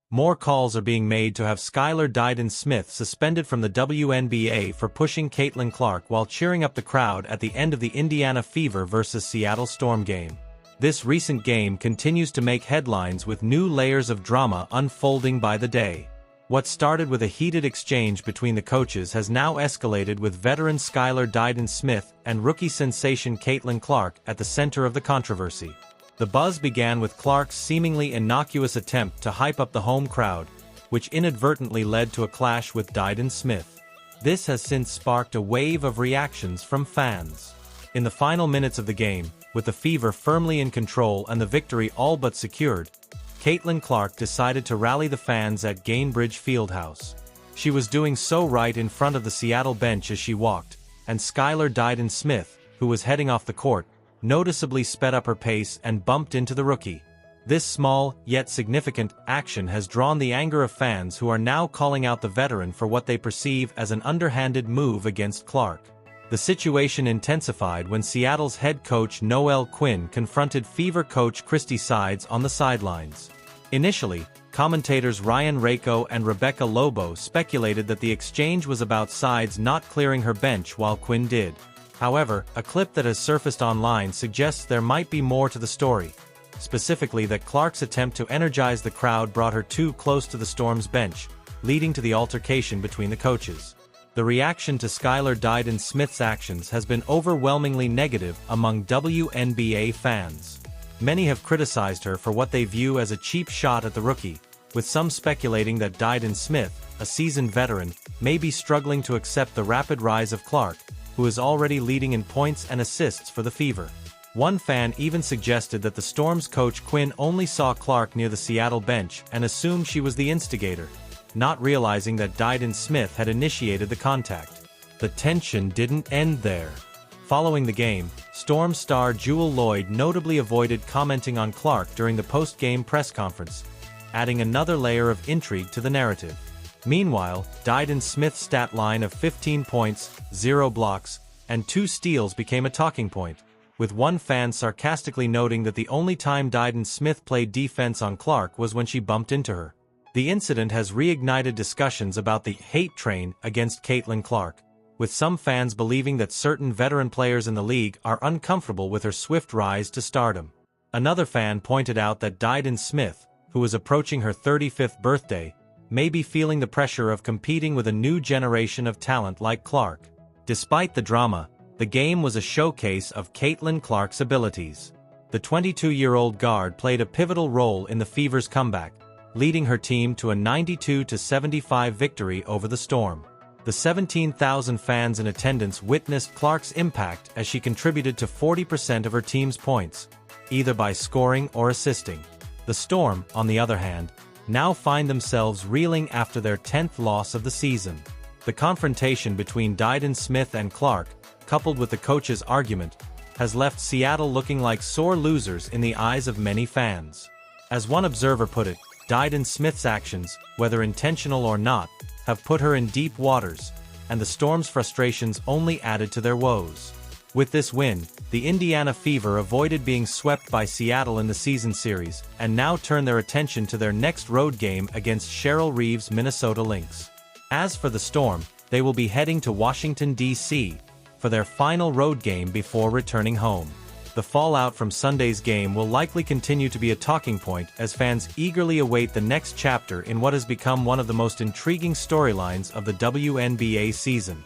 More calls are being made to have Skylar Diggins-Smith suspended from the Wnba for pushing Caitlin Clark while cheering up the crowd at the end of the Indiana Fever vs. Seattle Storm game. This recent game continues to make headlines with new layers of drama unfolding by the day. What started with a heated exchange between the coaches has now escalated with veteran Skylar Diggins-Smith and rookie sensation Caitlin Clark at the center of the controversy. The buzz began with Clark's seemingly innocuous attempt to hype up the home crowd, which inadvertently led to a clash with Diggins-Smith. This has since sparked a wave of reactions from fans. In the final minutes of the game, with the Fever firmly in control and the victory all but secured, Caitlin Clark decided to rally the fans at Gainbridge Fieldhouse. She was doing so right in front of the Seattle bench as she walked, and Skylar Diggins-Smith, who was heading off the court, noticeably sped up her pace and bumped into the rookie. This small, yet significant, action has drawn the anger of fans who are now calling out the veteran for what they perceive as an underhanded move against Clark. The situation intensified when Seattle's head coach Noel Quinn confronted Fever coach Christy Sides on the sidelines. Initially, commentators Ryan Rako and Rebecca Lobo speculated that the exchange was about Sides not clearing her bench while Quinn did. However, a clip that has surfaced online suggests there might be more to the story. Specifically that Clark's attempt to energize the crowd brought her too close to the Storm's bench, leading to the altercation between the coaches. The reaction to Skylar Diggins-Smith's actions has been overwhelmingly negative among WNBA fans. Many have criticized her for what they view as a cheap shot at the rookie, with some speculating that Diggins-Smith, a seasoned veteran, may be struggling to accept the rapid rise of Clark, who is already leading in points and assists for the Fever. One fan even suggested that the Storm's coach Quinn only saw Clark near the Seattle bench and assumed she was the instigator, not realizing that Diggins-Smith had initiated the contact. The tension didn't end there. Following the game, Storm star Jewel Lloyd notably avoided commenting on Clark during the post-game press conference, adding another layer of intrigue to the narrative. Meanwhile, Diggins-Smith's stat line of 15 points, 0 blocks, and 2 steals became a talking point, with one fan sarcastically noting that the only time Diggins-Smith played defense on Clark was when she bumped into her. The incident has reignited discussions about the hate train against Caitlin Clark, with some fans believing that certain veteran players in the league are uncomfortable with her swift rise to stardom. Another fan pointed out that Diggins-Smith, who was approaching her 35th birthday, may be feeling the pressure of competing with a new generation of talent like Clark. Despite the drama, the game was a showcase of Caitlin Clark's abilities. The 22-year-old guard played a pivotal role in the Fever's comeback, leading her team to a 92-75 victory over the Storm. The 17,000 fans in attendance witnessed Clark's impact as she contributed to 40% of her team's points, either by scoring or assisting. The Storm, on the other hand, now find themselves reeling after their 10th loss of the season. The confrontation between Diggins-Smith and Clark, coupled with the coach's argument, has left Seattle looking like sore losers in the eyes of many fans. As one observer put it, Diggins-Smith's actions, whether intentional or not, have put her in deep waters, and the Storm's frustrations only added to their woes. With this win, the Indiana Fever avoided being swept by Seattle in the season series, and now turn their attention to their next road game against Cheryl Reeve's Minnesota Lynx. As for the Storm, they will be heading to Washington, D.C., for their final road game before returning home. The fallout from Sunday's game will likely continue to be a talking point as fans eagerly await the next chapter in what has become one of the most intriguing storylines of the WNBA season.